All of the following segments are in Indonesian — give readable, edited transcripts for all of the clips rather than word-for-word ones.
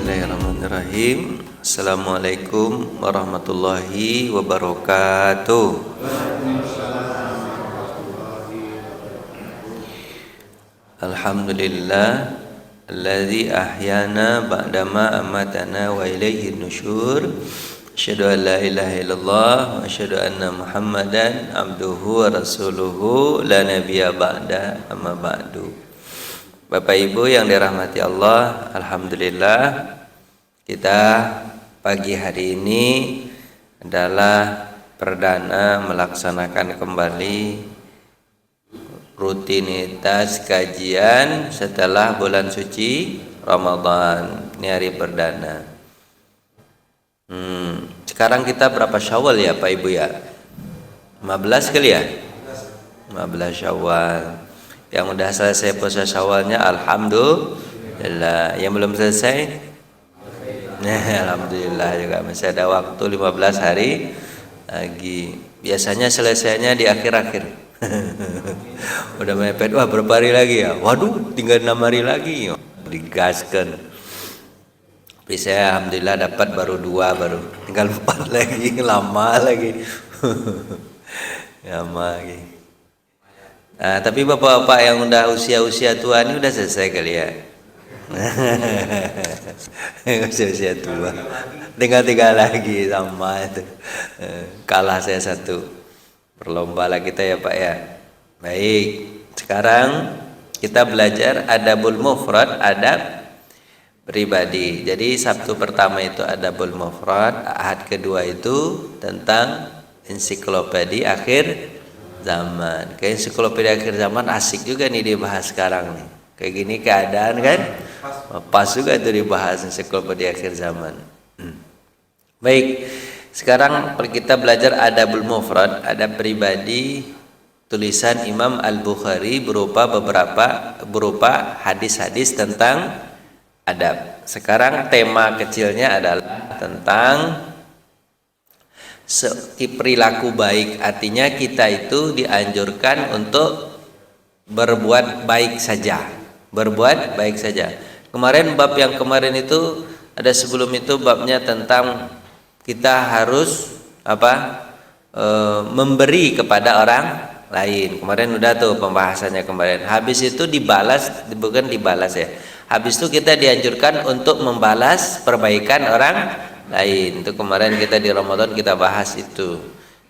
Bismillahirrahmanirrahim. Assalamualaikum warahmatullahi wabarakatuh. Alhamdulillah alladzi ahyana ba'dama amatana wa ilaihin nusyur. Asyhadu an la ilaha illallah wa asyhadu anna Muhammadan abduhu wa rasuluhu la nabiyya ba'da amma ba'du. Bapak Ibu yang dirahmati Allah, alhamdulillah kita pagi hari ini adalah perdana melaksanakan kembali rutinitas kajian setelah bulan suci Ramadan. Ini hari perdana. Sekarang kita berapa Syawal ya Pak Ibu ya? 15 kali ya? 15 Syawal. Yang udah selesai puasa Syawalnya alhamdulillah. Yang belum selesai alhamdulillah juga masih ada waktu 15 hari lagi. Biasanya selesainya di akhir-akhir. Udah mepet, wah berapa hari lagi ya? Waduh, tinggal 6 hari lagi. Digaskan. Tapi saya alhamdulillah dapat baru 2, baru tinggal 4 lagi, lama lagi. Lama lagi. Nah, tapi bapak-bapak yang udah usia-usia tua ini udah selesai kali ya. Usia tua. Tinggal 3 lagi sama itu. Kalah saya 1. Berlomba lah kita ya Pak ya. Baik. Sekarang kita belajar adabul mufrad, adab pribadi. Jadi Sabtu pertama itu adabul mufrad, Ahad kedua itu tentang ensiklopedia akhir zaman. Kayak ensiklopedia akhir zaman asik juga nih dibahas sekarang nih. Kayak gini keadaan kan? Pas juga itu dibahas ensiklopedia akhir zaman. Baik. Sekarang kita belajar adabul mufrad, adab pribadi, tulisan Imam Al-Bukhari berupa hadis-hadis tentang adab. Sekarang tema kecilnya adalah tentang perilaku baik, artinya kita itu dianjurkan untuk berbuat baik saja. Berbuat baik saja. Kemarin bab yang kemarin itu ada sebelum itu babnya tentang kita harus memberi kepada orang lain. Kemarin udah tuh pembahasannya kemarin. Habis itu dibalas, bukan dibalas ya. Habis itu kita dianjurkan untuk membalas perbaikan orang lain. Itu kemarin kita di Ramadan kita bahas itu.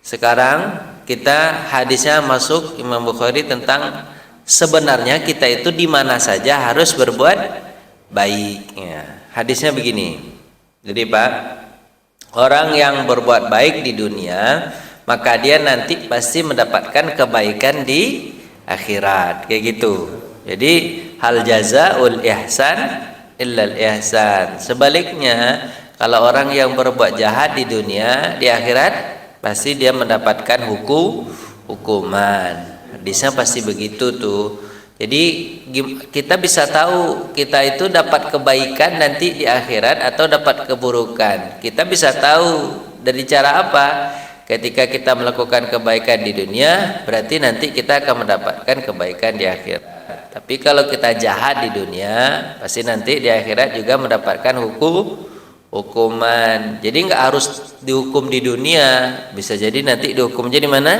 Sekarang kita hadisnya masuk Imam Bukhari tentang sebenarnya kita itu di mana saja harus berbuat baik. Ya, hadisnya begini. Jadi Pak, orang yang berbuat baik di dunia maka dia nanti pasti mendapatkan kebaikan di akhirat. Kayak gitu. Jadi hal jazaul ihsan illal ihsan. Sebaliknya kalau orang yang berbuat jahat di dunia, di akhirat pasti dia mendapatkan hukuman. Hadisnya pasti begitu tuh. Jadi kita bisa tahu kita itu dapat kebaikan nanti di akhirat atau dapat keburukan. Kita bisa tahu dari cara apa? Ketika kita melakukan kebaikan di dunia, berarti nanti kita akan mendapatkan kebaikan di akhirat. Tapi kalau kita jahat di dunia, pasti nanti di akhirat juga mendapatkan hukuman. Jadi nggak harus dihukum di dunia, bisa jadi nanti dihukumnya di mana?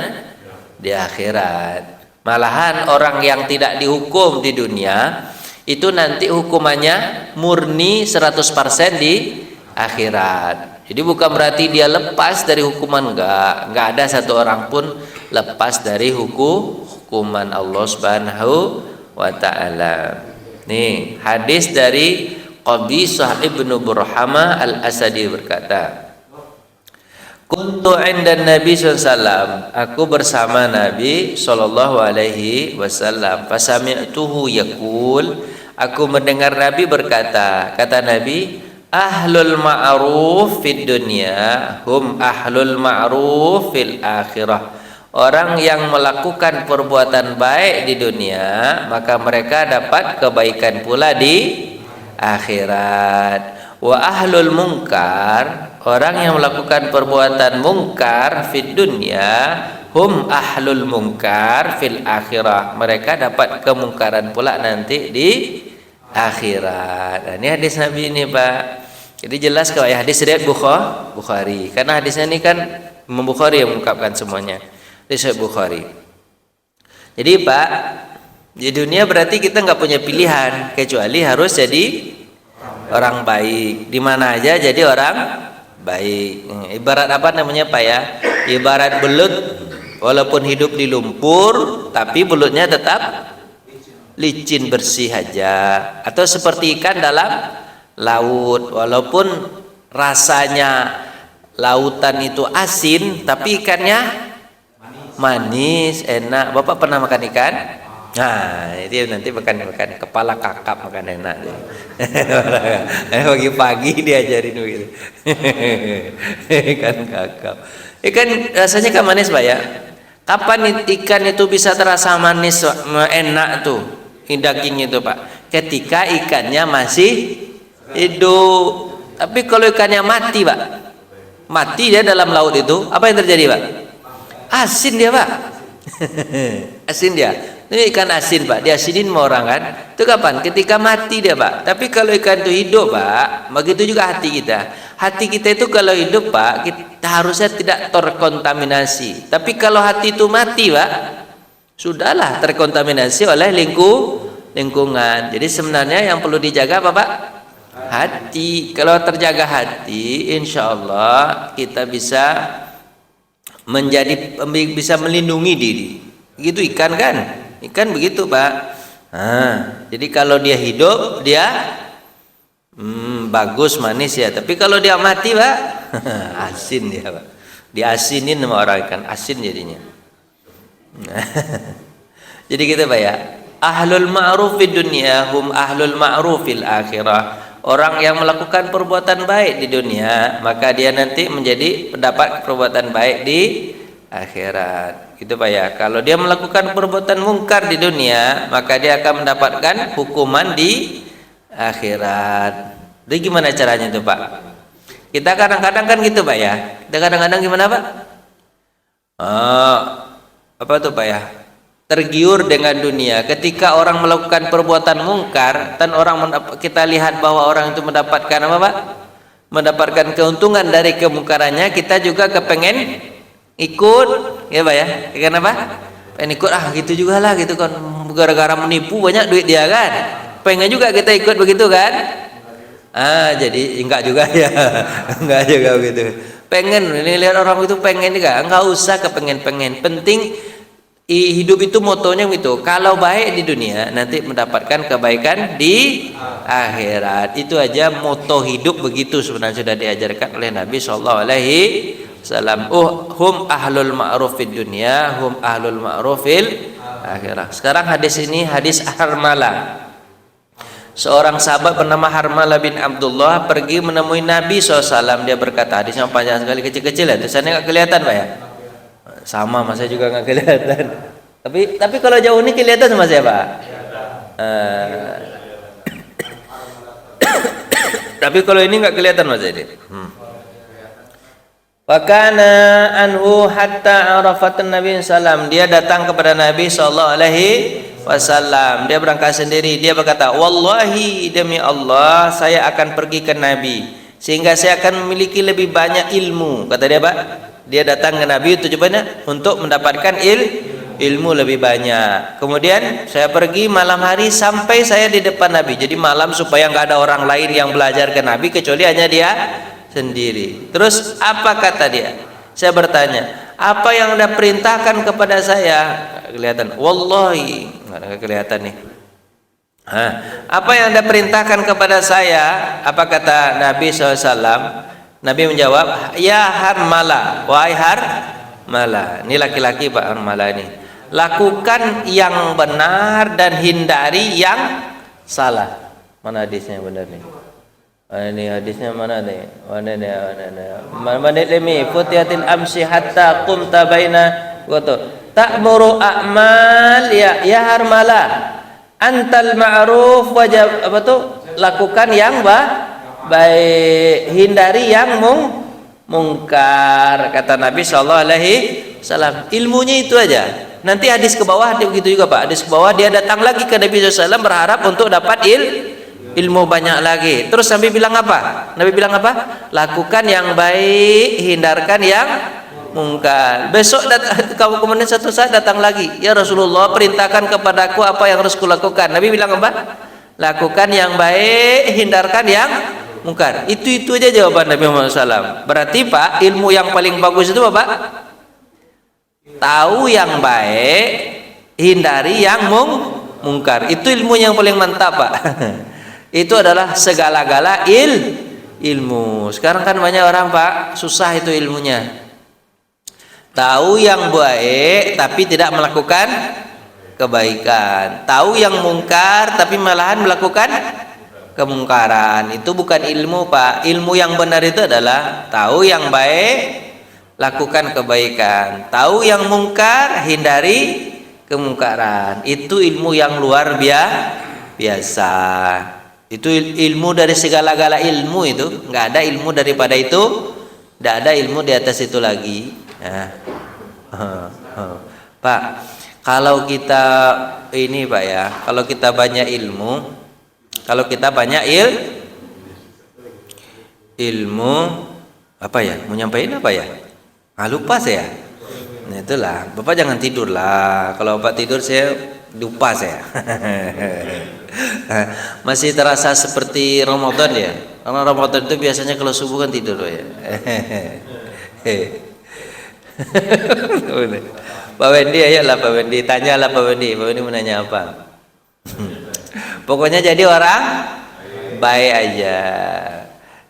Di akhirat. Malahan orang yang tidak dihukum di dunia itu nanti hukumannya murni 100% di akhirat. Jadi bukan berarti dia lepas dari hukuman, enggak ada satu orang pun lepas dari hukuman Allah Subhanahu wa taala. Nih, hadis dari Qabisah ibnu Burhamah al-Asadi berkata, Kuntu inda Nabi SAW, aku bersama Nabi SAW, fasami'tuhu yaqul, aku mendengar Nabi berkata, kata Nabi, ahlul ma'ruf fid dunya hum ahlul ma'ruf fil akhirah. Orang yang melakukan perbuatan baik di dunia, maka mereka dapat kebaikan pula di akhirat. Wa ahlul munkar, orang yang melakukan perbuatan mungkar fid dunya hum ahlul munkar fil akhirah, mereka dapat kemungkaran pula nanti di akhirat. Nah, ini hadis Nabi ini Pak. Jadi jelas kalau ya hadis riwayat Bukhari. Karena hadisnya ini kan Imam Bukhari yang mengungkapkan semuanya. Riwayat Bukhari. Jadi Pak, di dunia berarti kita nggak punya pilihan kecuali harus jadi orang baik. Di mana aja jadi orang baik. Ibarat apa namanya Pak ya? Ibarat belut, walaupun hidup di lumpur, tapi belutnya tetap licin bersih aja. Atau seperti ikan dalam laut, walaupun rasanya lautan itu asin, tapi ikannya manis, enak. Bapak pernah makan ikan? Nah, itu nanti makan kepala kakap, makan enak. Pagi-pagi diajarin begitu. Ikan kakap. Ikan rasanya kan manis Pak ya. Kapan ikan itu bisa terasa manis, enak tuh dagingnya itu Pak? Ketika ikannya masih hidup. Tapi kalau ikannya mati Pak, mati dia dalam laut itu, apa yang terjadi Pak? Asin dia Pak. Asin dia. Ini ikan asin Pak, diasinin sama orang kan. Itu kapan? Ketika mati dia Pak. Tapi kalau ikan itu hidup Pak, begitu juga hati kita. Hati kita itu kalau hidup Pak, kita harusnya tidak terkontaminasi. Tapi kalau hati itu mati Pak, sudahlah terkontaminasi oleh lingkungan. Jadi sebenarnya yang perlu dijaga apa Pak? Hati. Kalau terjaga hati, insya Allah kita bisa bisa melindungi diri. Begitu ikan kan? Ikan begitu Pak. Nah, jadi kalau dia hidup dia bagus manis ya. Tapi kalau dia mati Pak, asin dia Pak. Diasinin sama orang ikan, asin jadinya. Jadi gitu Pak ya. Ahlul ma'ruf fid dunya hum ahlul ma'ruf fil akhirah. Orang yang melakukan perbuatan baik di dunia, maka dia nanti mendapat perbuatan baik di akhirat. Gitu Pak ya. Kalau dia melakukan perbuatan mungkar di dunia, maka dia akan mendapatkan hukuman di akhirat. Jadi gimana caranya itu Pak? Kita kadang-kadang kan gitu Pak ya. Kita kadang-kadang gimana Pak? Apa tuh Pak ya? Tergiur dengan dunia. Ketika orang melakukan perbuatan mungkar dan kita lihat bahwa orang itu mendapatkan apa Pak? Mendapatkan keuntungan dari kemungkarannya, kita juga kepengen ikut, ya Pak ya. Kenapa? Pengen ikut gitu juga lah gitu kan. Gara-gara menipu banyak duit dia kan. Pengen juga kita ikut begitu kan? Jadi enggak juga ya. Enggak juga begitu. Pengen lihat orang itu pengen juga. Enggak usah kepengen-pengen. Penting hidup itu motonya gitu. Kalau baik di dunia nanti mendapatkan kebaikan di akhirat. Itu aja moto hidup begitu sebenarnya sudah diajarkan oleh Nabi sallallahu alaihi wasallam. Hum ahlul ma'ruf fid dunya, hum ahlul ma'ruf fil akhirah. Sekarang hadis ini hadis Harmalah. Seorang sahabat bernama Harmalah bin Abdullah pergi menemui Nabi SAW. Dia berkata, hadisnya panjang sekali, kecil-kecil ya, tulisannya nggak kelihatan Pak ya. Sama, masa juga nggak kelihatan. Tapi kalau jauh ini kelihatan sama saya Pak. Tapi kalau ini nggak kelihatan mas ini. Wakana anhu hatta arafat Nabi sallam. Dia datang kepada Nabi sallallahu alaihi wasallam. Dia berangkat sendiri. Dia berkata, wallahi demi Allah saya akan pergi ke Nabi sehingga saya akan memiliki lebih banyak ilmu. Kata dia Pak. Dia datang ke Nabi tujuannya untuk mendapatkan ilmu lebih banyak. Kemudian saya pergi malam hari sampai saya di depan Nabi. Jadi malam supaya nggak ada orang lain yang belajar ke Nabi kecuali hanya dia sendiri. Terus apa kata dia? Saya bertanya, apa yang Anda perintahkan kepada saya? Kelihatan. Wallahi nggak kelihatan nih. Apa yang Anda perintahkan kepada saya? Apa kata Nabi SAW? Nabi menjawab, ya Harmalah, wahai Harmalah. Ini laki-laki Pak Harmalah ini. Lakukan yang benar dan hindari yang salah. Mana hadisnya benar nih? Ini hadisnya mana nih? Mana lemi futihatil amsi hatta qumta baina ta'muru a'mal ya Harmalah. Antal ma'ruf wajib apa tuh? Lakukan yang baik, hindari yang mungkar, kata Nabi sallallahu alaihi wasallam. Ilmunya itu aja. Nanti hadis ke bawah dia begitu juga Pak. Hadis ke bawah dia datang lagi ke Nabi sallallahu alaihi wasallam berharap untuk dapat ilmu banyak lagi. Terus Nabi bilang apa? Nabi bilang apa? Lakukan yang baik, hindarkan yang mungkar. Besok kamu kemudian satu saat datang lagi, ya Rasulullah, perintahkan kepadaku apa yang harus kulakukan. Nabi bilang apa? Lakukan yang baik, hindarkan yang mungkar. Itu aja jawaban Nabi Muhammad SAW. Berarti Pak, ilmu yang paling bagus itu apa? Tahu yang baik, hindari yang mungkar. Itu ilmu yang paling mantap Pak. Itu adalah segala-gala ilmu. Sekarang kan banyak orang Pak, susah itu ilmunya. Tahu yang baik tapi tidak melakukan kebaikan. Tahu yang mungkar tapi malahan melakukan kemungkaran. Itu bukan ilmu Pak. Ilmu yang benar itu adalah tahu yang baik, lakukan kebaikan. Tahu yang mungkar, hindari kemungkaran. Itu ilmu yang luar biasa. Itu ilmu dari segala-gala ilmu itu. Nggak ada ilmu daripada itu. Nggak ada ilmu di atas itu lagi. Nah. Pak, kalau kita ini Pak ya, kalau kita banyak ilmu, ilmu apa ya? Mau nyampein apa ya? Lupa saya. Nah itulah, Bapak jangan tidur lah. Kalau Bapak tidur saya lupa saya. Masih terasa seperti Ramadan ya. Karena Ramadan itu biasanya kalau subuh kan tidur ya. Pak Wendy, ayolah Pak Wendy, tanyalah Pak Wendy. Pak Wendy menanya apa? Pokoknya jadi orang baik aja.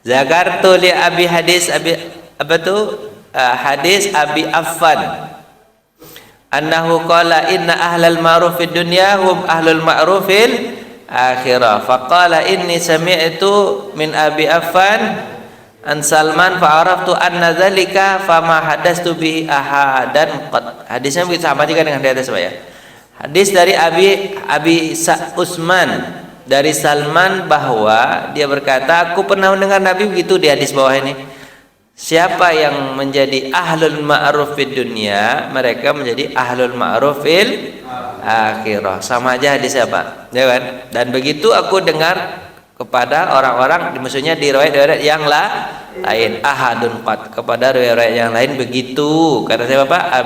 Zakartu li abi hadis abi apa tuh? Hadis Abi Affan annahu qala inna ahlal ma'ruf fid dunya hum ahlul ma'ruf fil akhirah. Faqala inni sami'tu min Abi Affan an Salman fa'araftu anna dzalika fama hadastu bihi ahadan qad. Hadisnya sama juga dengan hadis saya. Hadis dari Abi Usman dari Salman bahwa dia berkata, aku pernah mendengar Nabi begitu di hadis bawah ini. Siapa yang menjadi ahlul ma'ruf fid dunya, mereka menjadi ahlul ma'ruf fil akhirah. Sama aja hadisnya Pak, ya kan? Dan begitu aku dengar kepada orang-orang, maksudnya di riwayat-riwayat yang lain, ahadun qad, kepada riwayat yang lain begitu. Kata siapa Pak?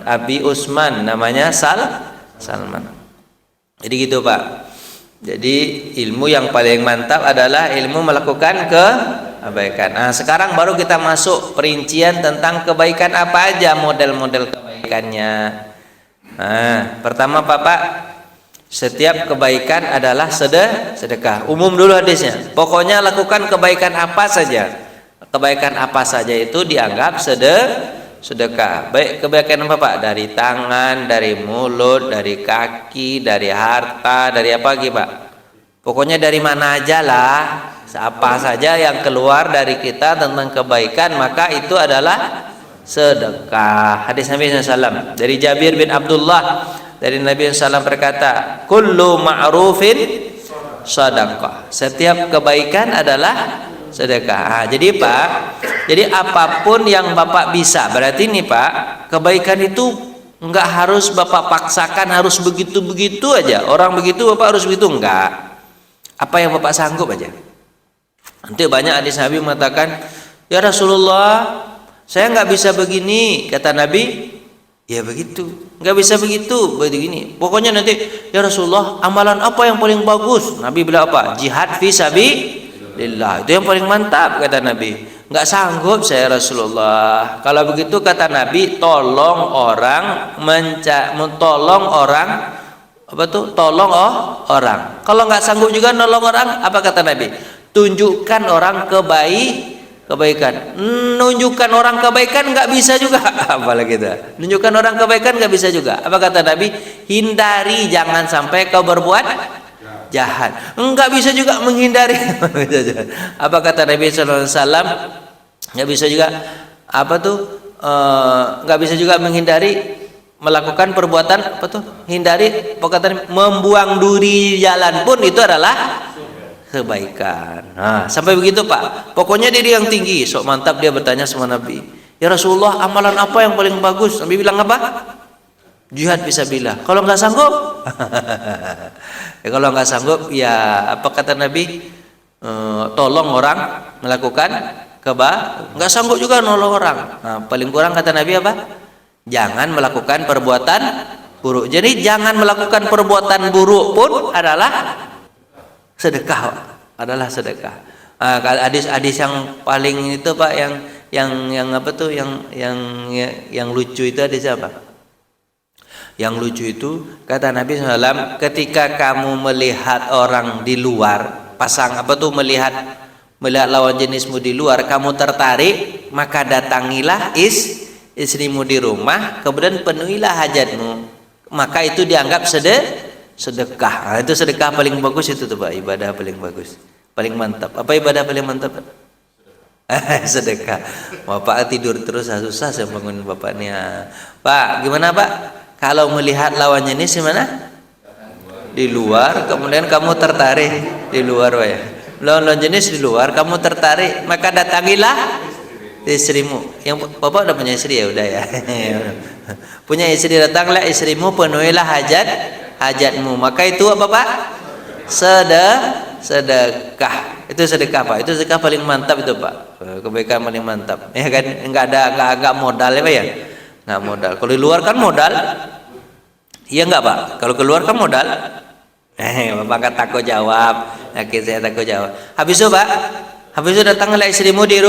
Abi Usman, namanya Salman. Jadi gitu Pak. Jadi ilmu yang paling mantap adalah ilmu melakukan kebaikan. Nah, sekarang baru kita masuk perincian tentang kebaikan apa aja model-model kebaikannya. Nah, pertama Bapak, setiap kebaikan adalah sedekah. Umum dulu hadisnya. Pokoknya lakukan kebaikan apa saja. Kebaikan apa saja itu dianggap sedekah. Baik kebaikan apa Pak? Dari tangan, dari mulut, dari kaki, dari harta, dari apa lagi Pak? Pokoknya dari mana aja lah. Apa saja yang keluar dari kita tentang kebaikan, maka itu adalah sedekah. Hadis Nabi SAW dari Jabir bin Abdullah, dari Nabi SAW berkata, kullu ma'rufin sadaqah. Setiap kebaikan adalah sedekah. Jadi Pak, jadi apapun yang Bapak bisa, berarti nih Pak, kebaikan itu enggak harus Bapak paksakan harus begitu-begitu aja. Orang begitu Bapak harus begitu, enggak. Apa yang Bapak sanggup aja. Nanti banyak hadis Nabi mengatakan, ya Rasulullah, saya nggak bisa begini. Kata Nabi, ya begitu, nggak bisa begitu, begini. Pokoknya nanti, ya Rasulullah, amalan apa yang paling bagus? Nabi bilang apa? Jihad fi sabilillah, itu yang paling mantap, kata Nabi. Nggak sanggup saya Rasulullah. Kalau begitu kata Nabi, tolong orang tolong orang. Kalau nggak sanggup juga nolong orang, apa kata Nabi? Tunjukkan orang kebaikan. Nunjukkan orang kebaikan nggak bisa juga. Apalagi itu. Nunjukkan orang kebaikan nggak bisa juga. Apa kata Nabi? Hindari, jangan sampai kau berbuat jahat. Nggak bisa juga menghindari. Apa kata Nabi SAW? Nggak bisa juga. Apa tuh? Nggak bisa juga menghindari melakukan perbuatan apa tuh? Hindari. Apa kata membuang duri jalan pun itu adalah kebaikan. Nah, sampai begitu Pak. Pokoknya diri yang tinggi. Sok mantap dia bertanya sama Nabi. Ya Rasulullah, amalan apa yang paling bagus? Nabi bilang apa? jihad fisabilillah. Kalau nggak sanggup, ya kalau nggak sanggup, ya apa kata Nabi? Tolong orang melakukan nggak sanggup juga nolong orang. Nah, paling kurang kata Nabi apa? Jangan melakukan perbuatan buruk. Jadi jangan melakukan perbuatan buruk pun adalah sedekah, hadis yang paling itu Pak, yang apa tuh, yang lucu itu hadis apa? Yang lucu itu kata Nabi SAW, ketika kamu melihat orang di luar, melihat lawan jenismu di luar, kamu tertarik, maka datangilah istrimu di rumah, kemudian penuhilah hajatmu, maka itu dianggap sedekah. Nah, itu sedekah paling bagus itu tuh Pak, ibadah paling bagus, paling mantap. Apa ibadah paling mantap Pak? Sedekah. Bapak tidur terus, susah saya bangun bapaknya. Pak, gimana Pak? Kalau melihat lawan jenis di mana? Di luar, kemudian kamu tertarik di luar, Pak ya. Lawan jenis di luar, kamu tertarik, maka datangilah istrimu. Yang Bapak udah punya istri ya, udah ya. Punya istri, datanglah istrimu, penuhilah hajatmu. Maka itu apa Pak? Sedekah. Itu sedekah Pak. Itu sedekah paling mantap itu Pak. Kebaikan paling mantap. Ya kan, enggak modal ya Pak ya. Nggak modal. Kalau di luar kan modal, iya nggak Pak? Kalau keluar kan modal. Bapak kan takut jawab. Yakin saya takut jawab. Habis itu Pak, habis itu datanglah istrimu di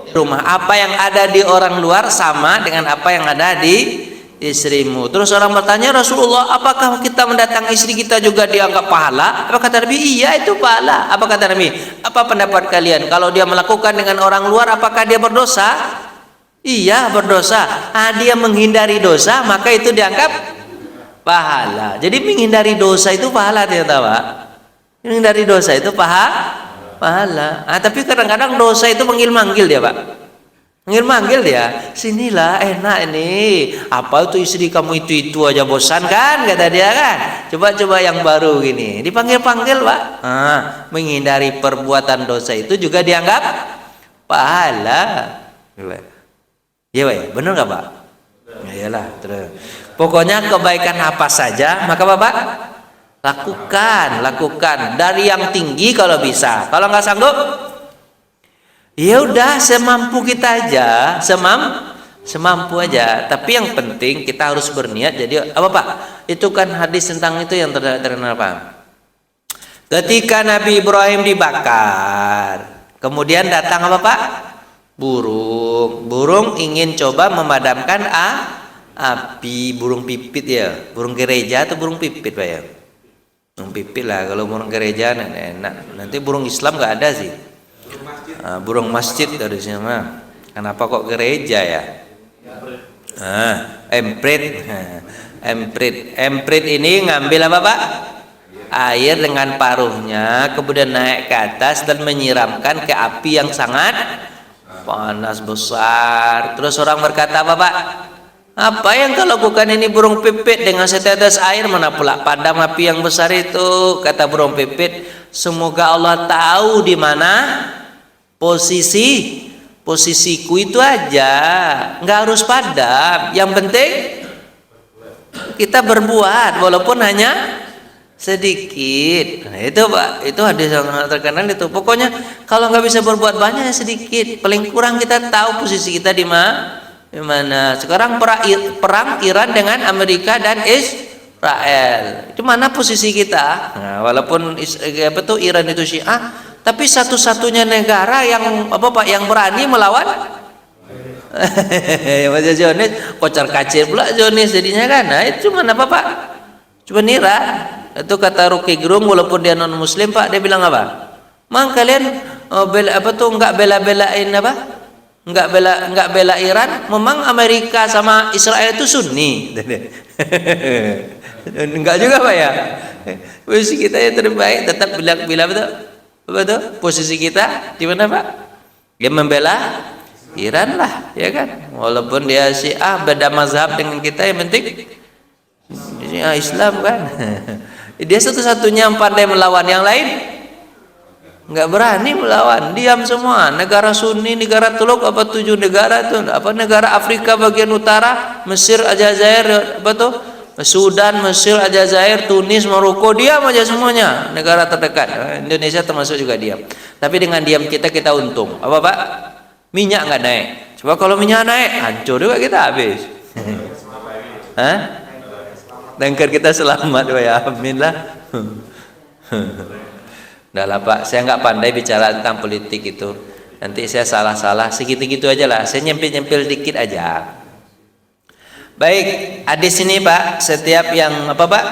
rumah. Apa yang ada di orang luar sama dengan apa yang ada di istrimu. Terus orang bertanya, Rasulullah, apakah kita mendatangi istri kita juga dianggap pahala? Apa kata Nabi? Iya, itu pahala. Apa kata Nabi? Apa pendapat kalian? Kalau dia melakukan dengan orang luar, apakah dia berdosa? Iya, berdosa. Dia menghindari dosa, maka itu dianggap pahala. Jadi menghindari dosa itu pahala, ternyata Pak. Menghindari dosa itu pahala. Tapi kadang-kadang dosa itu manggil-manggil dia Pak. Manggil-manggil dia. Sinilah enak ini. Apa itu istri kamu itu aja bosan kan, kata dia kan. Coba-coba yang baru gini. Dipanggil-panggil Pak. Menghindari perbuatan dosa itu juga dianggap pahala. Iya Pak, benar nggak Pak? Ya iyalah, terus. Pokoknya kebaikan apa saja, maka Bapak lakukan dari yang tinggi kalau bisa. Kalau nggak sanggup, ya udah semampu kita aja, semampu aja. Tapi yang penting kita harus berniat. Jadi apa Pak? Itu kan hadis tentang itu yang terkenal Pak. Ketika Nabi Ibrahim dibakar, kemudian datang apa Pak? Burung ingin coba memadamkan api. Burung pipit ya, burung gereja atau burung pipit Pak ya? Burung pipit lah. Kalau burung gereja enak. Nanti burung Islam nggak ada sih. Burung masjid harusnya mah. Kenapa kok gereja ya? Emprit ini ngambil apa Pak? Air dengan paruhnya, kemudian naik ke atas dan menyiramkan ke api yang sangat panas besar. Terus orang berkata, Bapak, apa yang kau lakukan ini burung pipit dengan setetes air, mana pula padam api yang besar itu? Kata burung pipit, semoga Allah tahu di mana posisiku itu aja, nggak harus padam. Yang penting kita berbuat walaupun hanya sedikit. Nah, itu Pak, itu hadis yang terkenal itu. Pokoknya kalau nggak bisa berbuat banyak, sedikit. Paling kurang kita tahu posisi kita di mana. Sekarang perang Iran dengan Amerika dan Israel. Itu mana posisi kita? Nah, walaupun Iran itu Syiah, tapi satu-satunya negara yang yang berani melawan Mas Zionis, kocar kacir pula Zionis jadinya kan. Nah, itu cuma apa Pak? Cuma Iran. Itu kata Rocky Gerung, walaupun dia non muslim Pak, dia bilang apa? Mang kalian nggak bela-belain apa? Nggak bela Iran? Memang Amerika sama Israel itu Sunni. Enggak juga Pak ya. Posisi kita yang terbaik tetap bila betul posisi kita di mana Pak? Dia membela Iran lah, ya kan? Walaupun dia Syiah beda mazhab dengan kita, yang penting Islam kan. Dia satu-satunya yang pandai melawan, yang lain nggak berani melawan, diam semua. Negara Sunni, negara Teluk 7 negara itu, negara Afrika bagian utara, Mesir, Aljazair, Sudan, Mesir, Aljazair, Tunis, Maroko, diam aja semuanya. Negara terdekat. Indonesia termasuk juga diam. Tapi dengan diam kita untung. Apa Pak? Minyak nggak naik. Coba kalau minyak naik, hancur juga kita habis. Hah? Tanker kita selamat, ya amin lah. Udah lah Pak, saya nggak pandai bicara tentang politik itu. Nanti saya salah-salah, segitu-gitu aja lah. Saya nyempil-nyempil dikit aja. Baik, hadis ini Pak, setiap yang apa Pak?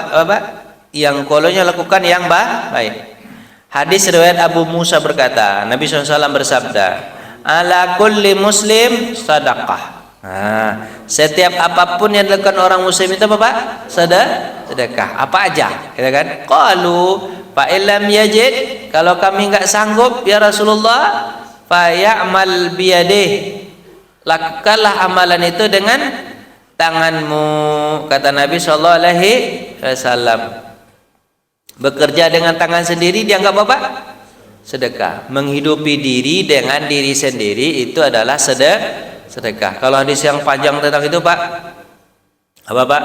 Yang kolonya lakukan yang baik. Hadis riwayat Abu Musa berkata, Nabi SAW bersabda, ala kulli muslim sadaqah. Nah, setiap apapun yang dilakukan orang muslim itu apa Pak? Sedekah. Apa aja? Gitu kan? Qalu fa illam yajid, kalau kami enggak sanggup ya Rasulullah, fa ya'mal biyadih. Lakukanlah amalan itu dengan tanganmu, kata Nabi sallallahu alaihi wasallam. Bekerja dengan tangan sendiri dianggap apa? Sedekah. Menghidupi diri dengan diri sendiri itu adalah sedekah. Kalau hadis yang panjang tentang itu Pak, apa Pak?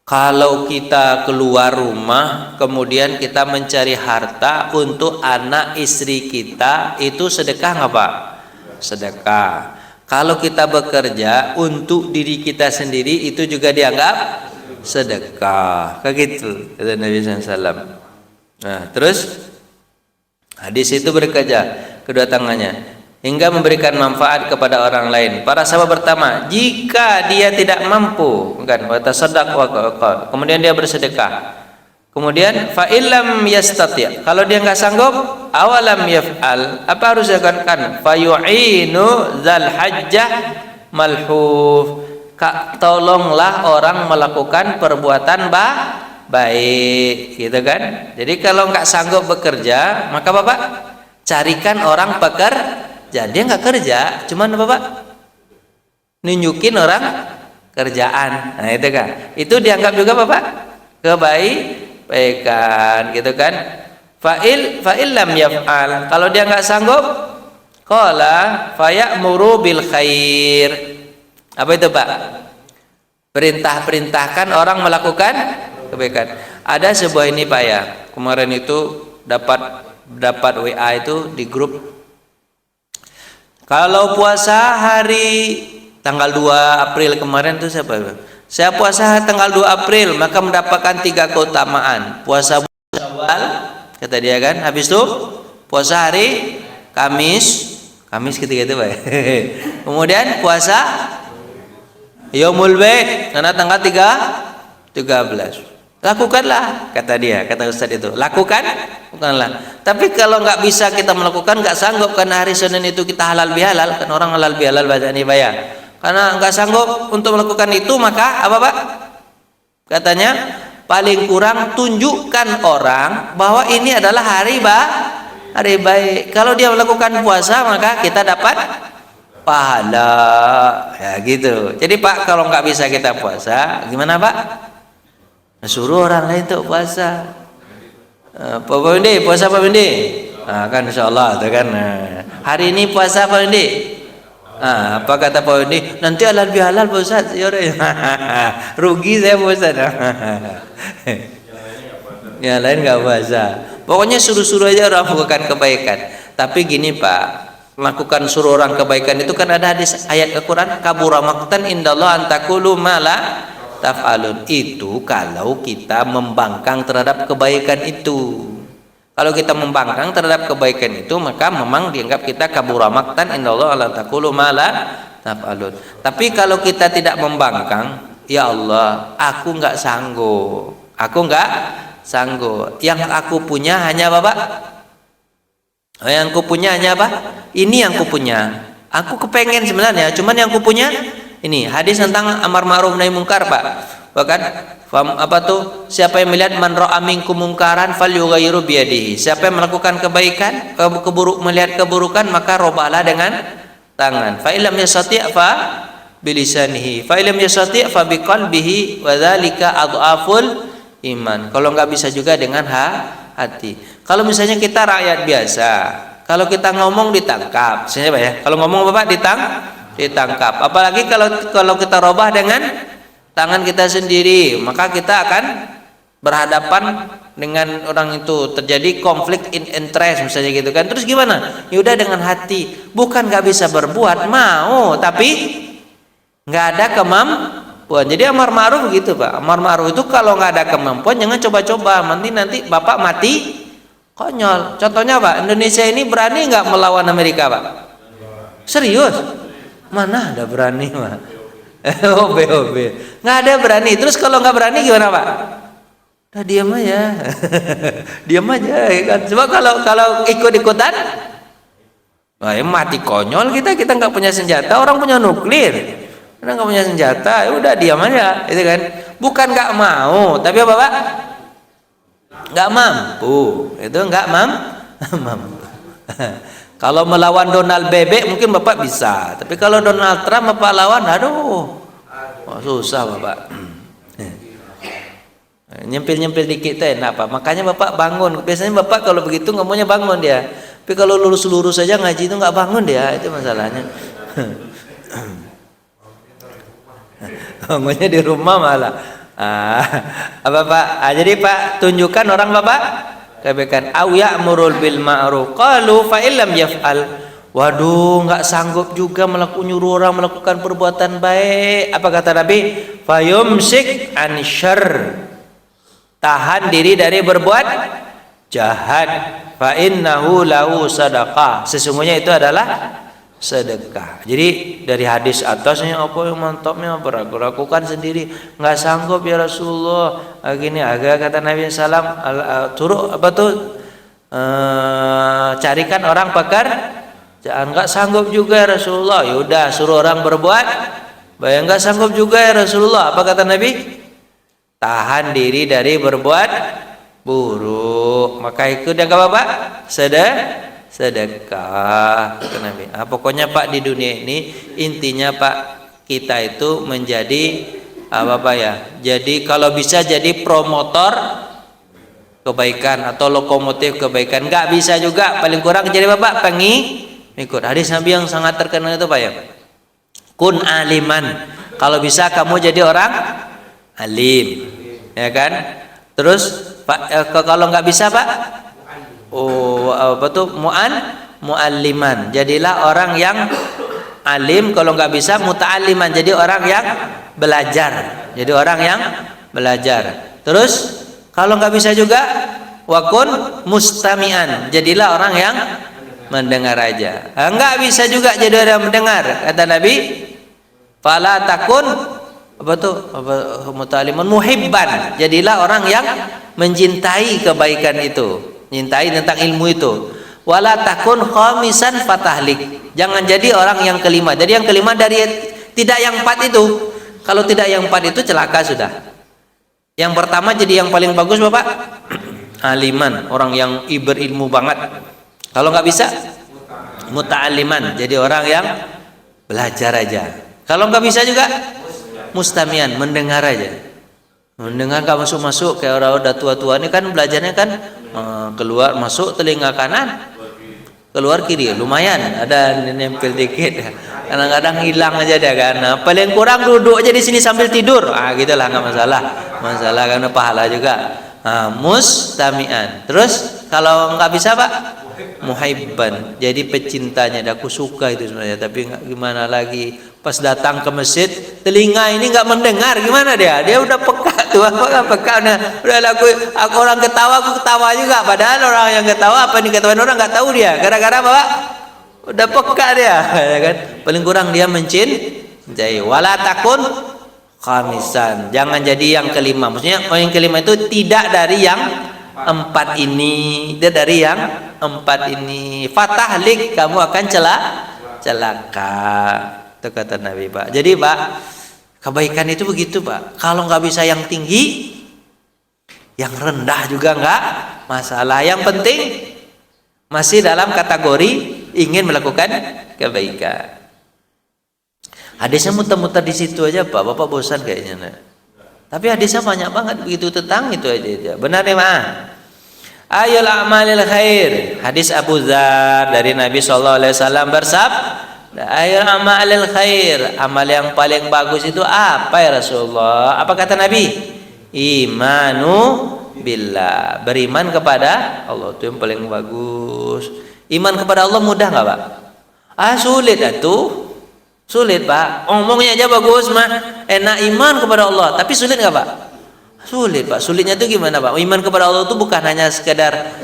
Kalau kita keluar rumah kemudian kita mencari harta untuk anak istri kita, itu sedekah nggak Pak? Sedekah. Kalau kita bekerja untuk diri kita sendiri, itu juga dianggap sedekah. Kayak gitu kata Nabi SAW. Nah terus hadis itu bekerja kedua tangannya hingga memberikan manfaat kepada orang lain. Para sahabat bertanya, jika dia tidak mampu, kan, kemudian dia bersedekah. Kemudian fa illam yastati', kalau dia enggak sanggup, awalam yaf'al, apa harus dilakukan? Fa yu'inu dzal hajjah malhuf, tolonglah orang melakukan perbuatan baik, gitu kan? Jadi kalau enggak sanggup bekerja, maka Bapak carikan orang pekerja. Dia enggak kerja, cuman Bapak nunjukin orang kerjaan. Nah, itu kan. Itu dianggap juga Bapak kebaikan, gitu kan? Fa'il lam yaf'al, kalau dia enggak sanggup, qala fayamuru bil khair. Apa itu Pak? Perintahkan orang melakukan kebaikan. Ada sebuah ini Pak ya, kemarin itu dapat WA itu di grup. Kalau puasa hari tanggal 2 April kemarin tuh siapa? Saya puasa tanggal 2 April maka mendapatkan 3 keutamaan. Puasa Syawal kata dia kan, habis itu puasa hari Kamis ketika itu Pak. Kemudian puasa Yaumul Bid karena tanggal 13. Lakukanlah, kata dia, kata Ustaz itu. Lakukanlah. Tapi kalau nggak bisa kita melakukan, nggak sanggup karena hari Senin itu kita halal bihalal, kan orang halal bihalal baca nih Pak ya. Karena nggak sanggup untuk melakukan itu, maka apa Pak? Katanya paling kurang tunjukkan orang bahwa ini adalah hari baik. Kalau dia melakukan puasa, maka kita dapat pahala, ya gitu. Jadi Pak, kalau nggak bisa kita puasa, gimana Pak? Suruh orang lain untuk puasa. Pak Bendi, puasa Pak Bendi. Nah, kan insya Allah tuh kan. Hari ini puasa Pak Bendi. Apa kata Pak Bendi? Nanti halal bihalal Pak Ustaz. Rugi saya Pak Ustaz. Ya lain nggak puasa. Pokoknya suruh-suruh aja orang melakukan kebaikan. Tapi gini Pak, melakukan suruh orang kebaikan itu kan ada hadis ayat Al-Quran, kabura maqtan indallah antakulu mala taf'alun. Itu kalau kita membangkang terhadap kebaikan itu. Kalau kita membangkang terhadap kebaikan itu, maka memang dianggap kita kabura maqtan indallah antakulu mala taf'alun. Tapi kalau kita tidak membangkang, ya Allah, aku nggak sanggup. Yang aku punya hanya Bapak. Yang aku punya hanya apa? Ini yang aku punya. Aku kepengen sebenarnya, cuman yang aku punya ini. Hadis tentang amar ma'ruf nahi mungkar Pak. Bahkan apa tuh? Siapa yang melihat man ra'a minkum mungkaran falyughayyiru biyadihi. Siapa yang melakukan kebaikan, melihat keburukan, maka robahlah dengan tangan. Fa illam yastati' fa bilisanihi. Fa illam yastati' fa biqalbihi wa dzalika adhaful iman. Kalau enggak bisa juga dengan hati. Kalau misalnya kita rakyat biasa, kalau kita ngomong ditangkap, misalnya Pak ya, kalau ngomong Bapak ditangkap. Apalagi kalau kita robah dengan tangan kita sendiri, maka kita akan berhadapan dengan orang itu, terjadi konflik in interest misalnya gitu kan. Terus gimana? Ya udah dengan hati, bukan nggak bisa berbuat, mau tapi nggak ada kemampuan. Jadi amar ma'ruf gitu Pak. Amar ma'ruf itu kalau nggak ada kemampuan jangan coba-coba, nanti Bapak mati konyol. Contohnya Pak, Indonesia ini berani nggak melawan Amerika Pak? Serius? Mana ada berani Pak? OB nggak ada berani. Terus kalau nggak berani gimana Pak? Nah, diam aja. Diam aja ya kan. Coba kalau ikut-ikutan, nah, ya mati konyol kita nggak punya senjata, orang punya nuklir. Kita nggak punya senjata, ya udah diam aja, itu kan. Bukan nggak mau, tapi apa Pak? Nggak mampu. Itu nggak mampu. Kalau melawan Donald Bebek mungkin Bapak bisa, tapi kalau Donald Trump Bapak lawan, aduh, susah Bapak. Nyempil dikit tuh enak Pak. Makanya Bapak bangun. Biasanya Bapak kalau begitu ngomongnya bangun dia. Tapi kalau lurus saja ngaji itu nggak bangun dia, itu masalahnya. Bangunnya di rumah malah. Apa Pak? Jadi Pak tunjukkan orang Bapak kebaikan. Au ya'murul bil ma'ruf. Qalu fa illam yaf'al. Waduh, nggak sanggup juga nyuruh orang melakukan perbuatan baik. Apa kata Nabi? Fayumsik an syarr. Tahan diri dari berbuat jahat. Fa innahu lahu sadaqah. Sesungguhnya itu adalah sedekah. Jadi dari hadis atasnya apa yang mantapnya lakukan sendiri, nggak sanggup ya Rasulullah. Gini agak kata Nabi Sallam, turuk apa tuh? Carikan orang pekerjaan. Nggak sanggup juga ya Rasulullah. Yaudah suruh orang berbuat. Bayang nggak sanggup juga ya Rasulullah. Apa kata Nabi? Tahan diri dari berbuat buruk. Maka itu dia apa Pak? Sedekah kata Nabi. Pokoknya Pak di dunia ini intinya Pak kita itu menjadi apa ya? Jadi kalau bisa jadi promotor kebaikan atau lokomotif kebaikan. Nggak bisa juga, paling kurang jadi Bapak pengikut. Hadis Nabi yang sangat terkenal itu Pak ya. Kun aliman. Kalau bisa kamu jadi orang alim, ya kan? Terus Pak kalau nggak bisa Pak, apa tuh mualliman. Jadilah orang yang alim. Kalau nggak bisa muta'alliman, jadi orang yang belajar. Jadi orang yang belajar. Terus kalau nggak bisa juga wakun mustami'an. Jadilah orang yang mendengar aja. Nggak bisa juga jadi orang mendengar. Kata Nabi, fala takun apa tuh muta'allimun muhibban. Jadilah orang yang mencintai kebaikan itu, mencintai tentang ilmu itu. Wala takun khamisan fatahlik. Jangan jadi orang yang kelima. Jadi yang kelima dari tidak yang empat itu. Kalau tidak yang empat itu celaka sudah. Yang pertama jadi yang paling bagus Bapak, aliman, orang yang berilmu banget. Kalau nggak bisa muta'alliman, jadi orang yang belajar aja. Kalau nggak bisa juga mustamian, mendengar aja. Mendengar nggak masuk kayak orang udah tua-tua ini kan belajarnya kan keluar masuk telinga kanan, keluar kiri, lumayan ada nempel dikit. Kadang-kadang hilang aja deh kan. Paling kurang duduk aja di sini sambil tidur. Gitulah nggak masalah. Masalah karena pahala juga. Mustamian. Terus kalau nggak bisa Pak, muhibban. Jadi pecintanya. Aku suka itu sebenarnya, tapi nggak gimana lagi. Pas datang ke masjid, telinga ini nggak mendengar, gimana dia? Dia udah peka tuh, apa peka? Udah aku orang ketawa, aku ketawa juga. Padahal orang yang ketawa apa nih ketawain orang nggak tahu dia. Gara-gara apa Pak? Udah peka dia, ya kan? Paling kurang dia mencintai. Wala takun khamisan. Jangan jadi yang kelima. Maksudnya yang kelima itu tidak dari yang empat ini, tidak dari yang empat ini. Fatahlik, kamu akan celaka. Itu kata Nabi Pak. Jadi Pak, kebaikan itu begitu Pak. Kalau nggak bisa yang tinggi, yang rendah juga nggak masalah. Yang penting masih dalam kategori ingin melakukan kebaikan. Hadisnya muter-muter di situ aja Pak. Bapak bosan kayaknya. Nah. Tapi hadisnya banyak banget begitu tentang itu aja. Benar ya Pak? Ayul a'malil khair. Hadis Abu Dzar dari Nabi SAW Ayo amalil khair. Amal yang paling bagus itu apa ya Rasulullah? Apa kata Nabi? Imanu billah. Beriman kepada Allah itu yang paling bagus. Iman kepada Allah mudah nggak Pak? Sulit atuh. Sulit Pak. Omongnya aja bagus mah. Enak iman kepada Allah. Tapi sulit nggak Pak? Sulit Pak. Sulitnya itu gimana Pak? Iman kepada Allah itu bukan hanya sekedar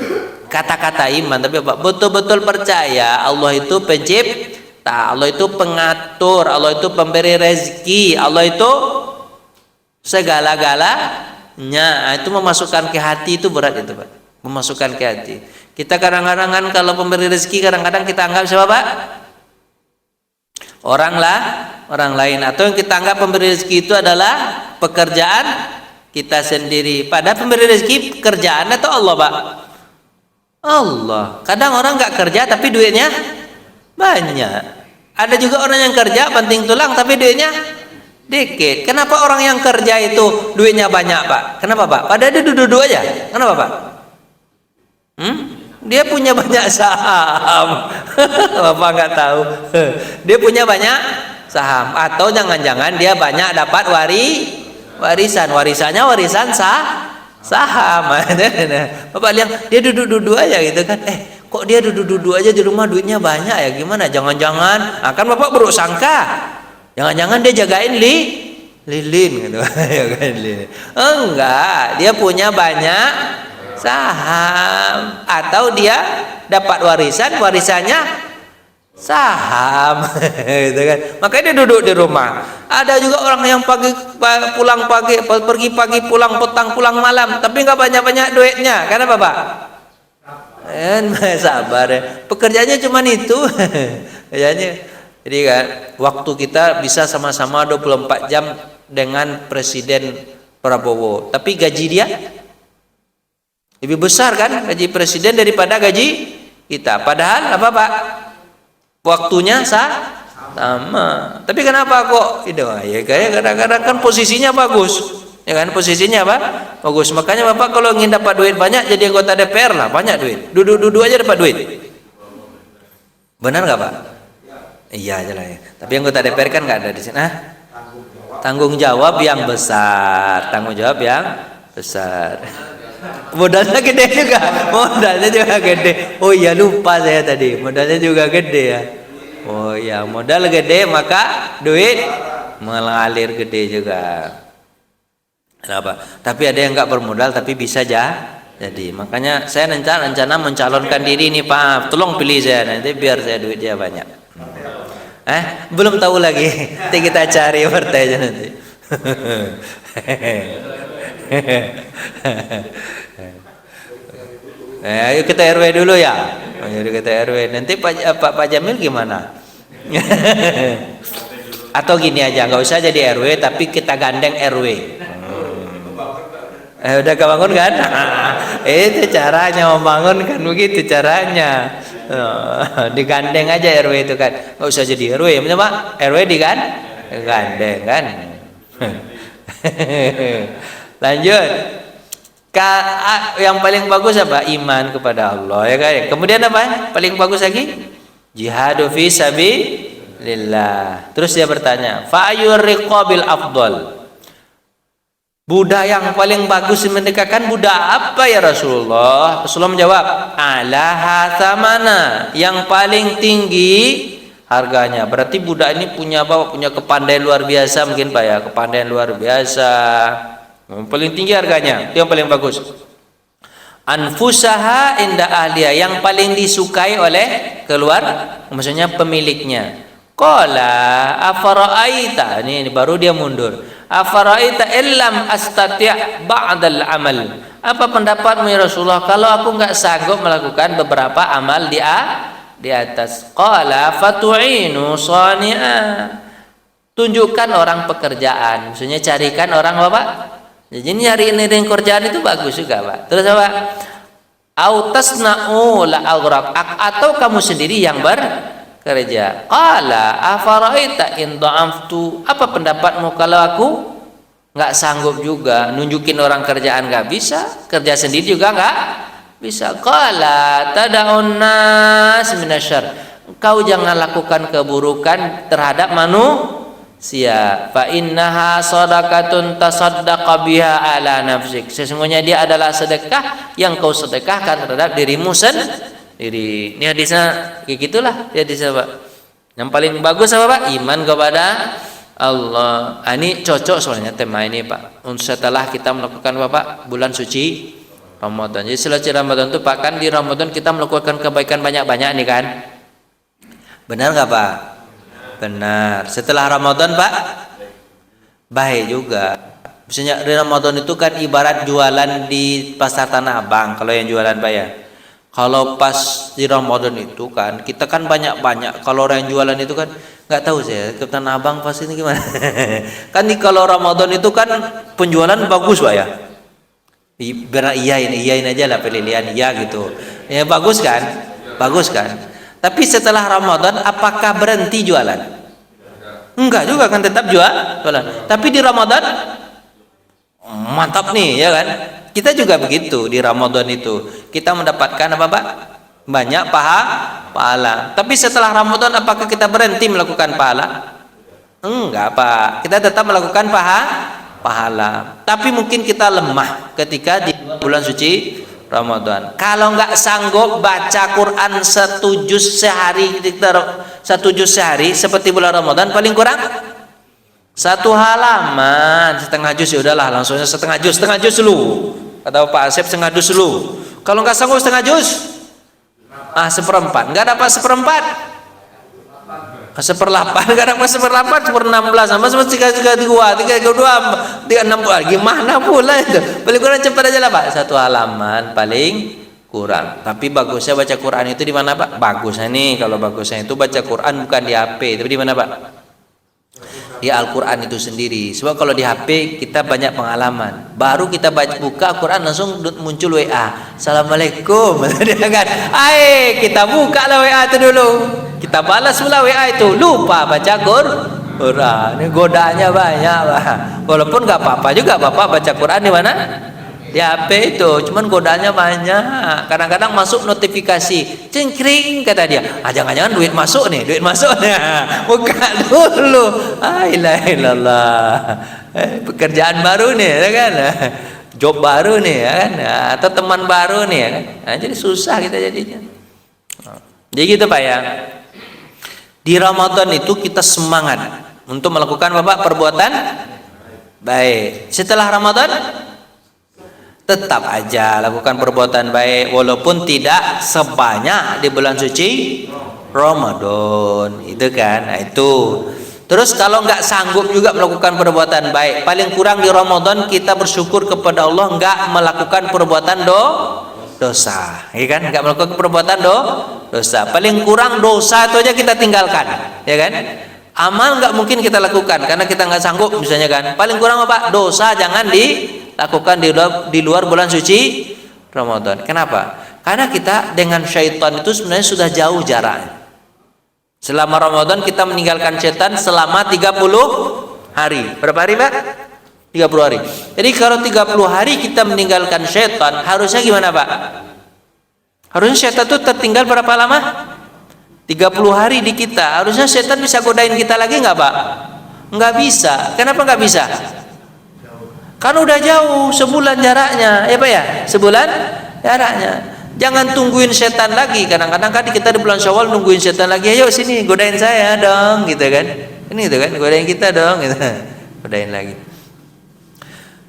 kata-kata iman, tapi Pak betul-betul percaya Allah itu pencipta. Allah itu pengatur, Allah itu pemberi rezeki, Allah itu segala-galanya. Itu memasukkan ke hati itu berat itu Pak. Memasukkan ke hati. Kita kadang-kadang kan kalau pemberi rezeki kadang-kadang kita anggap siapa Pak? Orang lain. Atau yang kita anggap pemberi rezeki itu adalah pekerjaan kita sendiri. Padahal pemberi rezeki pekerjaan atau Allah Pak? Allah. Kadang orang nggak kerja tapi duitnya banyak. Ada juga orang yang kerja banting tulang tapi duitnya dikit. Kenapa orang yang kerja itu duitnya banyak Pak? Kenapa Pak? Padahal dia duduk-duduk aja. Kenapa Pak? Dia punya banyak saham. Bapak nggak tahu. Dia punya banyak saham. Atau jangan-jangan dia banyak dapat warisan. Warisan saham. Bapak lihat dia duduk-duduk aja gitu kan. Kok dia duduk-duduk aja di rumah duitnya banyak ya? Gimana? Jangan-jangan akan Bapak buruk sangka. Jangan-jangan dia jagain lilin gitu. Jagain lilin. Enggak, dia punya banyak saham atau dia dapat warisannya saham gitu kan. Makanya dia duduk di rumah. Ada juga orang yang pulang pagi, pergi pagi, pulang petang, pulang malam, tapi nggak banyak-banyak duitnya. Kenapa Pak? Sabar ya. Pekerjaannya cuma itu. Jadi kan waktu kita bisa sama-sama 24 jam dengan Presiden Prabowo, tapi gaji dia lebih besar kan gaji presiden daripada gaji kita. Padahal apa Pak? Waktunya sama. Tapi kenapa kok itu? Ya kayak kadang-kadang kan posisinya bagus. Ya kan posisinya apa? Bagus. Makanya Bapak kalau ingin dapat duit banyak jadi anggota DPR lah, banyak duit. Duduk-duduk aja dapat duit. Benar nggak Pak? Iya aja lah ya. Tapi anggota DPR kan nggak ada di sini. Tanggung jawab yang besar. Tanggung jawab yang besar. Modalnya gede juga. Modalnya juga gede. Oh iya lupa saya tadi. Modalnya juga gede ya. Oh iya modal gede maka duit mengalir gede juga. Kenapa? Tapi ada yang nggak bermodal tapi bisa jadi. Makanya saya rencana mencalonkan diri nih Pak. Tolong pilih saya nanti biar saya duit dia banyak. Belum tahu lagi. Nanti kita cari partai aja nanti. Ayo kita RW dulu ya. Ayo kita RW. Nanti Pak Jamil gimana? Atau gini aja, nggak usah jadi RW tapi kita gandeng RW. Udah kebangun kan? Itu caranya membangun kan begitu caranya. Digandeng aja RW itu kan. Nggak usah jadi RW. Maksudnya Pak, RW digandeng kan? Lanjut. Yang paling bagus apa? Iman kepada Allah ya kan? Kemudian apa? Paling bagus lagi? Jihadu fi sabilillah. Terus dia bertanya, fa ayyur riqabil afdal? Budak yang paling bagus mendekatkan budak apa ya Rasulullah? Rasulullah menjawab, alaha thamana, yang paling tinggi harganya. Berarti budak ini punya kepandaian luar biasa mungkin Pak ya, kepandaian luar biasa. Yang paling tinggi harganya, itu yang paling bagus. Anfusaha inda ahliya, yang paling disukai oleh maksudnya pemiliknya. Qala afara'aita, ini baru dia mundur. Afara'aita illam astati' ba'dal amal. Apa pendapatmu ya Rasulullah kalau aku enggak sanggup melakukan beberapa amal di atas? Qala fatu'inu shani'a. Tunjukkan orang pekerjaan, maksudnya carikan orang Bapak. Jadi nyariin kerjaan itu bagus juga Pak. Terus apa? Autasna'u la aghraq, atau kamu sendiri yang kerja. Qala afara'aita in dha'aftu, apa pendapatmu kalau aku nggak sanggup juga nunjukin orang kerjaan, nggak bisa, kerja sendiri juga nggak bisa. Qala tada'un nas minasyarr, engkau jangan lakukan keburukan terhadap manusia. Fa innaha shadaqatun tasaddaqa biha ala nafsik. Sesungguhnya dia adalah sedekah yang kau sedekahkan terhadap dirimu sendiri. Ini hadisnya kayak gitulah. Hadisnya Pak. Yang paling bagus apa Pak? Iman kepada Allah. Ini cocok soalnya tema ini Pak. Setelah kita melakukan Pak bulan suci Ramadan. Jadi setelah Ramadan itu Pak, kan di Ramadan kita melakukan kebaikan banyak-banyak nih kan. Benar nggak Pak? Benar. Setelah Ramadan Pak, baik juga. Misalnya di Ramadan itu kan ibarat jualan di pasar Tanah Abang. Kalau yang jualan Pak ya. Kalau pas di Ramadan itu kan kita kan banyak-banyak. Kalau orang yang jualan itu kan nggak tahu saya ke Tanah Abang pas ini gimana. Kan kalau Ramadan itu kan penjualan bagus Pak ya. Iyain aja lah pilihan iya gitu. Ya bagus kan? Bagus kan? Tapi setelah Ramadan apakah berhenti jualan? Enggak juga kan, tetap jualan. Tapi di Ramadan mantap nih ya kan? Kita juga begitu di Ramadan itu. Kita mendapatkan apa Pak? Banyak pahala. Tapi setelah Ramadan apakah kita berhenti melakukan pahala? Enggak Pak. Kita tetap melakukan pahala. Tapi mungkin kita lemah ketika di bulan suci Ramadan. Kalau nggak sanggup baca Quran satu juz sehari seperti bulan Ramadan, paling kurang satu halaman, setengah juz ya udahlah, langsungnya setengah juz dulu. Kata Pak Asep setengah juz dulu. Kalau nggak sanggup setengah juz, seperempat. Nggak dapat seperempat, seperlapan. Nggak dapat seperlapan, 16 sama 3 enam. Gimana pula itu? Paling kurang cepat aja lah Pak. Satu halaman paling kurang. Tapi bagusnya baca Quran itu di mana Pak? Bagusnya nih, kalau bagusnya itu baca Quran bukan di HP, tapi di mana Pak? Di Al-Quran itu sendiri. Sebab kalau di HP kita banyak pengalaman. Baru kita buka Quran langsung muncul WA. Assalamualaikum. Kan? Kita buka lah WA itu dulu. Kita balas pula WA itu. Lupa baca Quran. Ini godaannya banyak Pak. Walaupun nggak apa-apa juga Bapak baca Quran di mana? Di HP itu, cuman godaannya banyak. Kadang-kadang masuk notifikasi, cengkring kata dia. Jangan-jangan duit masuk nih. Buka dulu. Ilah. Pekerjaan baru nih, ya kan? Job baru nih, ya kan? Atau teman baru nih, ya kan? Jadi susah kita jadinya. Jadi gitu Pak ya. Di Ramadan itu kita semangat untuk melakukan Bapak perbuatan baik. Setelah Ramadan tetap aja lakukan perbuatan baik walaupun tidak sebanyak di bulan suci Ramadan itu kan. Itu terus kalau nggak sanggup juga melakukan perbuatan baik, paling kurang di Ramadan kita bersyukur kepada Allah nggak melakukan perbuatan dosa, ya kan? Nggak melakukan perbuatan dosa, paling kurang dosa itu aja kita tinggalkan, ya kan? Amal nggak mungkin kita lakukan karena kita nggak sanggup misalnya kan. Paling kurang apa? Dosa jangan dilakukan di luar bulan suci Ramadan. Kenapa? Karena kita dengan syaitan itu sebenarnya sudah jauh jaraknya. Selama Ramadan kita meninggalkan setan selama 30 hari. Berapa hari Pak? 30 hari. Jadi kalau 30 hari kita meninggalkan setan, harusnya gimana Pak? Harusnya setan itu tertinggal berapa lama? 30 hari di kita. Harusnya setan bisa godain kita lagi nggak Pak? Nggak bisa. Kenapa nggak bisa? Kan udah jauh, sebulan jaraknya, ya Pak ya? Sebulan jaraknya. Jangan tungguin setan lagi. Kadang-kadang kan kita di bulan Syawal nungguin setan lagi. Ayo sini godain saya dong, gitu kan? Ini gitu kan, godain kita dong, gitu. Godain lagi.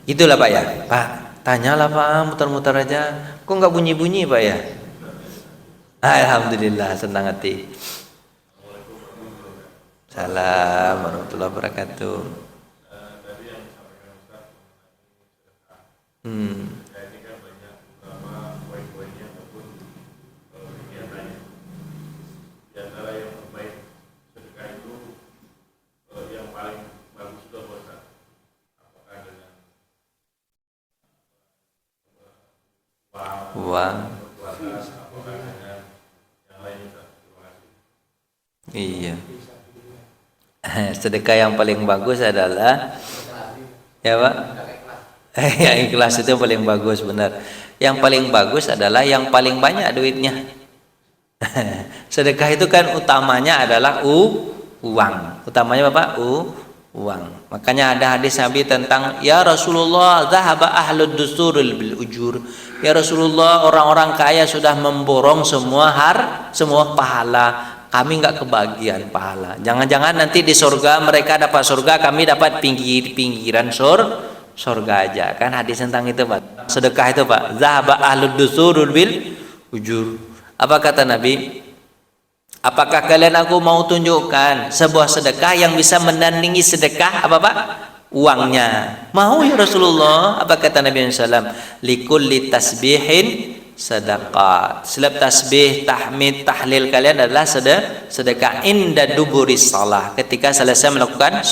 Itulah Pak ya. Pak, tanyalah Pak, muter-muter aja. Kok nggak bunyi-bunyi Pak ya? Alhamdulillah, senang hati. Salam warahmatullahi wabarakatuh. Wah. Iya. Sedekah yang paling bagus adalah ya Pak? Yang ikhlas itu yang paling bagus, benar. Yang paling bagus adalah yang paling banyak duitnya. Sedekah itu kan utamanya adalah uang. Utamanya apa? Uang. Makanya ada hadis Nabi tentang ya Rasulullah zahaba ahlud dusuril bil ujur. Ya Rasulullah, orang-orang kaya sudah memborong semua pahala. Kami nggak kebagian pahala. Jangan-jangan nanti di surga mereka dapat surga, kami dapat pinggiran surga aja. Kan hadis tentang itu, Pak. Sedekah itu, Pak. Zahaba ahlud dusuril bil ujur. Apa kata Nabi? Apakah kalian aku mau tunjukkan sebuah sedekah yang bisa menandingi sedekah apa Pak? Uangnya. Mau ya Rasulullah? Apa kata Nabi SAW? Likulli tasbihin sedekah. Setiap tasbih, tahmid, tahlil kalian adalah sedekah inda duburis salah. Ketika selesai melakukan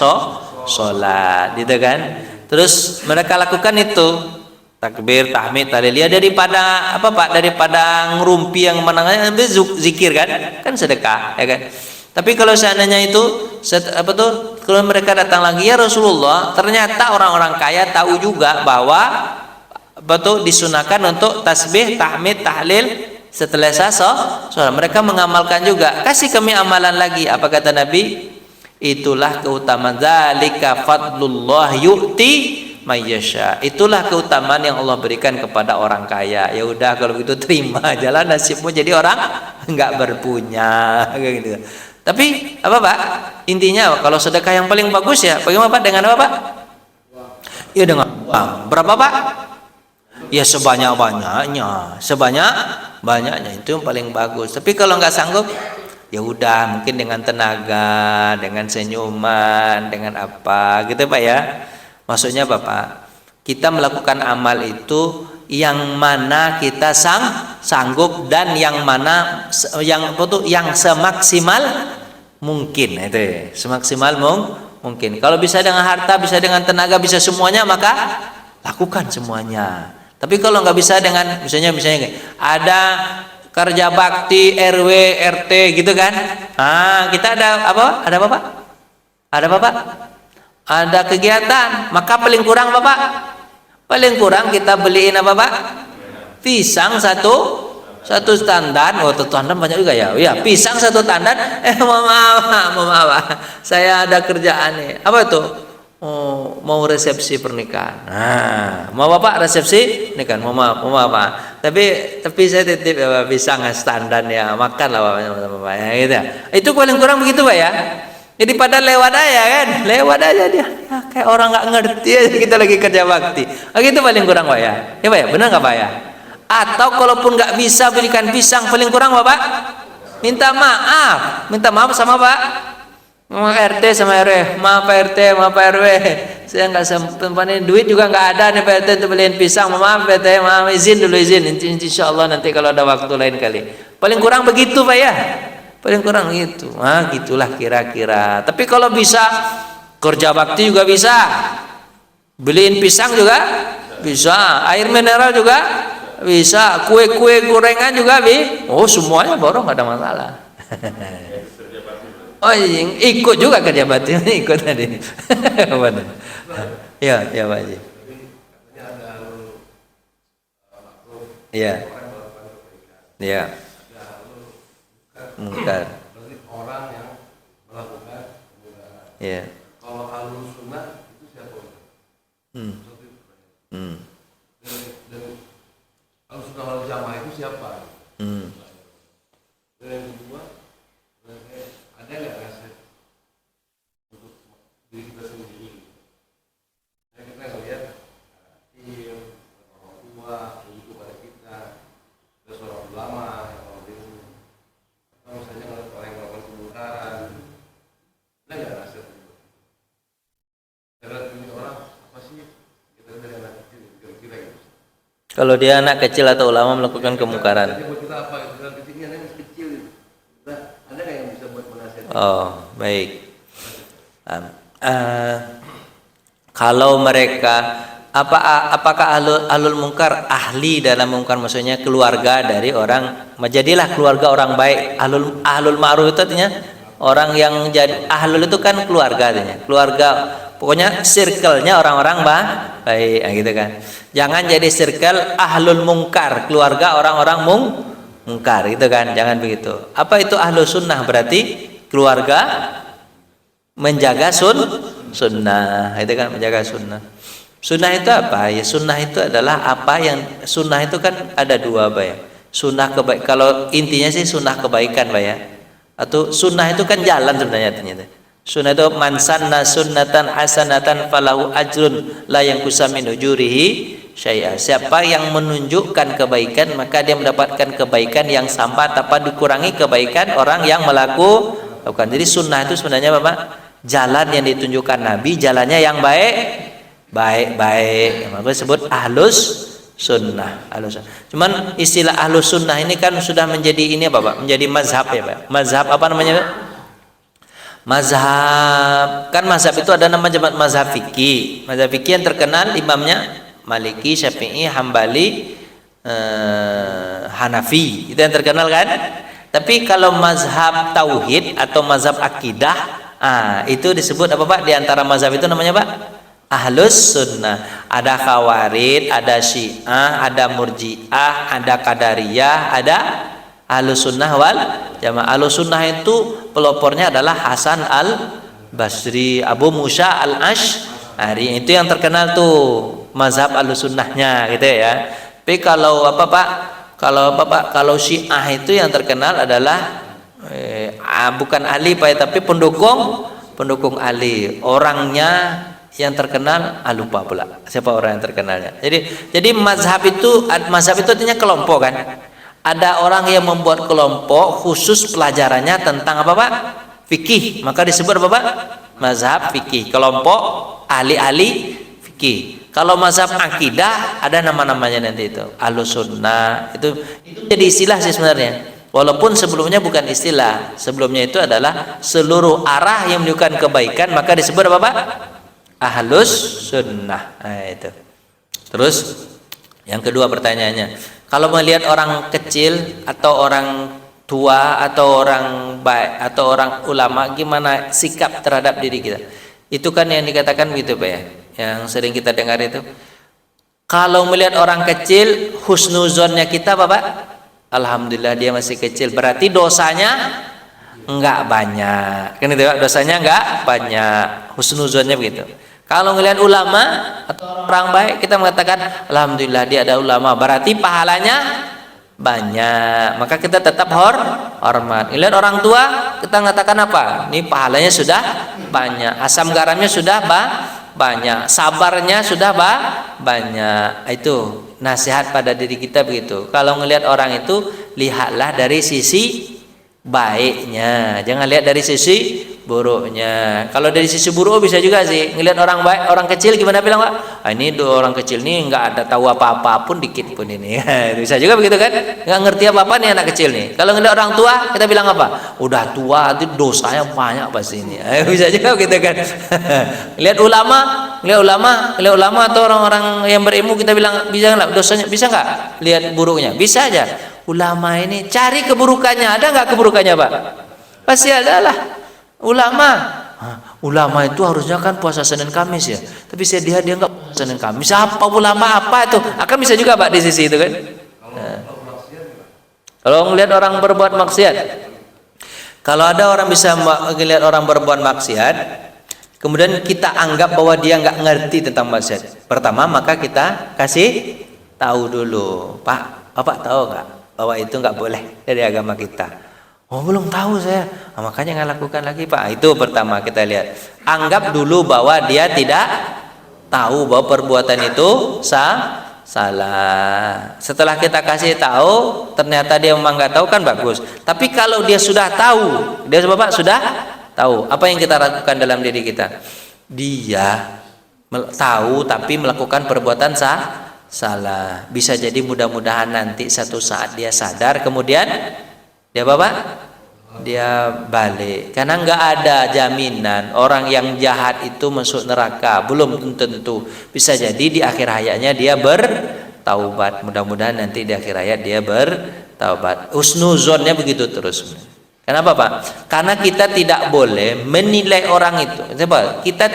sholat, gitu kan? Terus mereka lakukan itu. Takbir, tahmid, tahlil ya daripada apa Pak? Daripada ngerumpi yang menangnya zikir kan sedekah ya kan. Tapi kalau seandainya itu kalau mereka datang lagi ya Rasulullah, ternyata orang-orang kaya tahu juga bahwa disunahkan untuk tasbih, tahmid, tahlil setelah sholat. Mereka mengamalkan juga. Kasih kami amalan lagi. Apa kata Nabi? Itulah keutamaan zalika fadlullah yu'ti mayyasha. Itulah keutamaan yang Allah berikan kepada orang kaya. Ya udah kalau begitu terima ajalah nasibmu jadi orang enggak berpunya kayak gitu. Tapi apa Pak? Intinya kalau sedekah yang paling bagus ya bagaimana Pak? Dengan apa Pak? Ya dengan uang. Berapa Pak? Ya sebanyak-banyaknya. Sebanyak-banyaknya itu yang paling bagus. Tapi kalau nggak sanggup ya udah mungkin dengan tenaga, dengan senyuman, dengan apa gitu Pak ya. Maksudnya Bapak, kita melakukan amal itu yang mana kita sanggup dan yang mana yang semaksimal mungkin itu ya. Semaksimal mungkin. Kalau bisa dengan harta, bisa dengan tenaga, bisa semuanya maka lakukan semuanya. Tapi kalau nggak bisa dengan misalnya ada kerja bakti RW RT gitu kan. Kita ada apa? Ada apa Pak? Ada apa Pak? Ada kegiatan, maka paling kurang Bapak, paling kurang kita beliin apa Pak? Pisang satu tandan. Oh tandan banyak juga ya. Ya pisang satu tandan. Maaf, saya ada kerjaan nih. Apa itu? Oh, mau resepsi pernikahan. Mau Bapak resepsi pernikahan? Mau Bapak. Tapi saya titip pisang standar ya, makan lah Bapak. Ya, gitu. Itu paling kurang begitu Pak ya. Jadi pada lewat aja dia ya, kayak orang nggak ngerti aja kita lagi kerja bakti. Gitu paling kurang Pak ya. Ya Pak ya, benar nggak Pak ya? Atau kalaupun nggak bisa belikan pisang, paling kurang Bapak minta maaf sama Pak RT sama RW. Maaf Pak RT, maaf Pak RW, saya nggak sempat nih, duit juga nggak ada nih Pak RT untuk beliin pisang. Maaf Pak RT, maaf izin dulu insya Allah nanti kalau ada waktu lain kali. Paling kurang begitu Pak ya. Paling kurang gitu. Gitulah kira-kira. Tapi kalau bisa kerja bakti juga bisa. Beliin pisang juga bisa. Air mineral juga bisa. Kue-kue gorengan juga bisa. Oh, semuanya borong nggak ada masalah. Oh, ikut juga kerja bakti. Ikut tadi. Ya, Pak Haji. Ya. Ya. Mungkar. Orang yang melakukan ya. Kalau alur sunnah itu siapa? Dan alur sunnah wal jamaah itu siapa? Dan yang kedua, ada nggak rasa untuk diri kita sendiri? Kita ngelihat orang tua itu pada kita, ada seorang ulama. Misalnya orang yang melakukan kemungkaran, ada nggak rasa itu? Karena ini orang apa sih kita dari anak kecil kira-kira gitu. Kalau dia anak kecil atau ulama melakukan kemungkaran. Jadi buat kita apa? Kita kecil ini anak kecil. Nah, ada nggak yang bisa buat menasihatkan? Oh baik. Kalau mereka apakah ahlul mungkar ahli dalam mungkar, maksudnya keluarga dari orang, jadilah keluarga orang baik. Ahlul ma'ruf itu artinya orang yang jadi ahlul itu kan keluarga artinya. Keluarga pokoknya circle-nya orang-orang baik gitu kan. Jangan jadi circle ahlul mungkar, keluarga orang-orang mungkar, itu kan, jangan begitu. Apa itu ahlu sunnah? Berarti keluarga menjaga sunnah, itu kan, menjaga sunnah. Sunnah itu apa ya? Sunnah itu adalah apa yang, sunnah itu kan ada dua, Pak ya. Sunnah kebaikan, kalau intinya sih sunnah kebaikan, Pak ya. Atau sunnah itu kan jalan sebenarnya artinya. Sunnah itu man sanna sunnatan hasanatan falahu ajrun la yanqusa min ujurihi syai'a. Siapa yang menunjukkan kebaikan maka dia mendapatkan kebaikan yang sama tanpa dikurangi kebaikan orang yang melakukan. Jadi sunnah itu sebenarnya Bapak, jalan yang ditunjukkan Nabi, jalannya yang baik. Maka disebut ahlus sunnah. Cuman istilah ahlus sunnah ini kan sudah menjadi ini Bapak, menjadi mazhab ya Pak. Mazhab apa namanya Pak? Mazhab, kan mazhab itu ada nama jemaat mazhab fikih. Mazhab fikih yang terkenal imamnya Maliki, Syafi'i, Hambali, Hanafi, itu yang terkenal kan. Tapi kalau mazhab tauhid atau mazhab akidah, itu disebut apa Pak? Di antara mazhab itu namanya Pak, ahlus sunnah. Ada khawarid, ada syiah, ada murjiah, ada qadariyah, ada ahlus sunnah wal jamaah. Ahlus sunnah itu pelopornya adalah Hasan al-Basri, Abu Musa al-Asy'ari, itu yang terkenal tuh mazhab ahlus sunnahnya gitu ya. Tapi kalau apa Pak? Kalau Syiah itu yang terkenal adalah bukan Ali Pak ya, tapi pendukung Ali. Orangnya yang terkenal lupa pula siapa orang yang terkenalnya. Jadi mazhab itu artinya kelompok kan. Ada orang yang membuat kelompok khusus pelajarannya tentang apa Pak? Fikih. Maka disebut apa Pak? Mazhab fikih. Kelompok ahli-ahli fikih. Kalau mazhab akidah ada nama-namanya nanti itu. Ahlus sunnah. Itu jadi istilah sih sebenarnya. Walaupun sebelumnya bukan istilah. Sebelumnya itu adalah seluruh arah yang menunjukkan kebaikan, maka disebut apa Pak? Ahlus sunnah. Itu. Terus yang kedua pertanyaannya, kalau melihat orang kecil atau orang tua atau orang baik atau orang ulama, gimana sikap terhadap diri kita? Itu kan yang dikatakan begitu Pak ya, yang sering kita dengar itu. Kalau melihat orang kecil, husnuzonnya kita Bapak, alhamdulillah dia masih kecil, berarti dosanya enggak banyak. Kan itu Pak, dosanya enggak banyak. Husnuzonnya begitu. Kalau melihat ulama atau orang baik, kita mengatakan alhamdulillah dia ada ulama, berarti pahalanya banyak, maka kita tetap hormat. Melihat orang tua, kita mengatakan apa? Ini pahalanya sudah banyak, asam garamnya sudah banyak, sabarnya sudah banyak. Itu nasihat pada diri kita begitu. Kalau melihat orang itu, lihatlah dari sisi baiknya, jangan lihat dari sisi buruknya. Kalau dari sisi buruk bisa juga sih ngelihat orang baik, orang kecil gimana bilang Pak? Ini orang kecil nih nggak ada tahu apa-apa pun dikit pun ini. Bisa juga begitu kan? Nggak ngerti apa-apa nih anak kecil nih. Kalau ngelihat orang tua kita bilang apa? Udah tua itu dosanya banyak pasti ini. Bisa juga begitu kan? Lihat ulama atau orang-orang yang berilmu, kita bilang bisa nggak dosanya? Bisa nggak lihat buruknya? Bisa aja. Ulama ini cari keburukannya, ada nggak keburukannya Pak? Pasti ada lah. Ulama itu harusnya kan puasa Senin Kamis ya, tapi dia nggak puasa Senin Kamis. Apa ulama apa itu? Akan bisa juga Pak di sisi itu kan. Kalau ngelihat orang berbuat maksiat, kalau ada orang bisa melihat orang berbuat maksiat, kemudian kita anggap bahwa dia nggak ngerti tentang maksiat, pertama maka kita kasih tahu dulu, Pak, Bapak tahu nggak bahwa itu nggak boleh dari agama kita? Oh belum tahu saya, makanya nggak lakukan lagi Pak. Itu pertama kita lihat. Anggap dulu bahwa dia tidak tahu bahwa perbuatan itu salah. Setelah kita kasih tahu, ternyata dia memang nggak tahu, kan bagus. Tapi kalau dia sudah tahu, dia Bapak sudah tahu, apa yang kita lakukan dalam diri kita? Dia tahu tapi melakukan perbuatan salah. Bisa jadi mudah-mudahan nanti satu saat dia sadar, kemudian dia Bapak dia balik, karena nggak ada jaminan orang yang jahat itu masuk neraka, belum tentu. Bisa jadi di akhir hayatnya dia bertaubat, mudah-mudahan nanti di akhir hayat dia bertaubat. Husnuzonnya begitu terus. Kenapa Pak? Karena kita tidak boleh menilai orang itu. Coba kita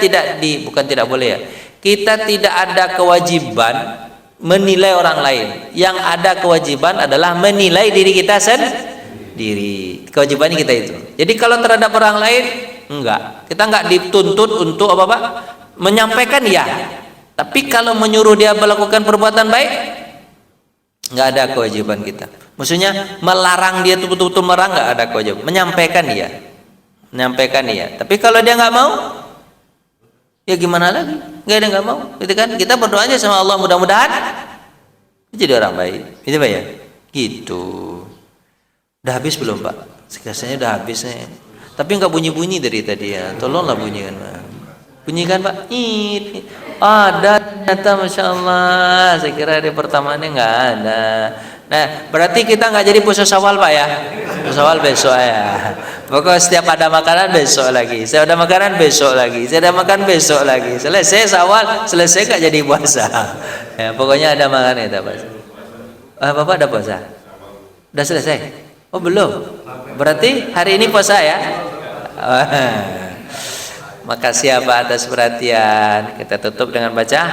bukan tidak boleh ya, kita tidak ada kewajiban menilai orang lain. Yang ada kewajiban adalah menilai diri kita sendiri. Kewajibannya kita itu. Jadi kalau terhadap orang lain enggak. Kita enggak dituntut untuk apa-apa? Menyampaikan ya. Tapi kalau menyuruh dia melakukan perbuatan baik, enggak ada kewajiban kita. Maksudnya melarang dia tuh betul-betul melarang, enggak ada kewajiban. Menyampaikan ya. Menyampaikan ya. Tapi kalau dia enggak mau, ya gimana lagi? Enggak ada enggak mau, gitu kan? Kita berdoa aja sama Allah, mudah-mudahan jadi orang baik. Itu Pak ya? Gitu. Udah habis belum Pak? Rasanya udah habis nih. Tapi enggak bunyi-bunyi dari tadi ya. Tolonglah bunyikan Pak. Bunyikan Pak. Ada ternyata Masya Allah. Saya kira hari pertamanya enggak ada. Nah, berarti kita enggak jadi puasa Syawal Pak ya? Puasa Syawal besok ya. Pokoknya setiap ada makanan besok lagi. Saya ada makanan besok lagi. Saya ada makan besok lagi. Selesai Syawal, selesai enggak jadi puasa. Ya, pokoknya ada makanan itu Pak. Bapak ada puasa? Udah selesai? Oh belum. Berarti hari ini puasa ya? Makasih Pak atas perhatian. Kita tutup dengan baca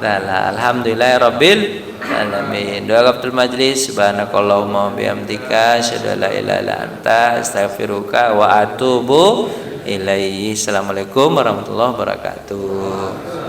alhamdulillahirabbil alamin. Doa kafatul majlis. Subhanakallahumma bihamdika asyhadu an la ilaha illa anta astaghfiruka wa atubu ilaihi. Assalamualaikum warahmatullahi wabarakatuh.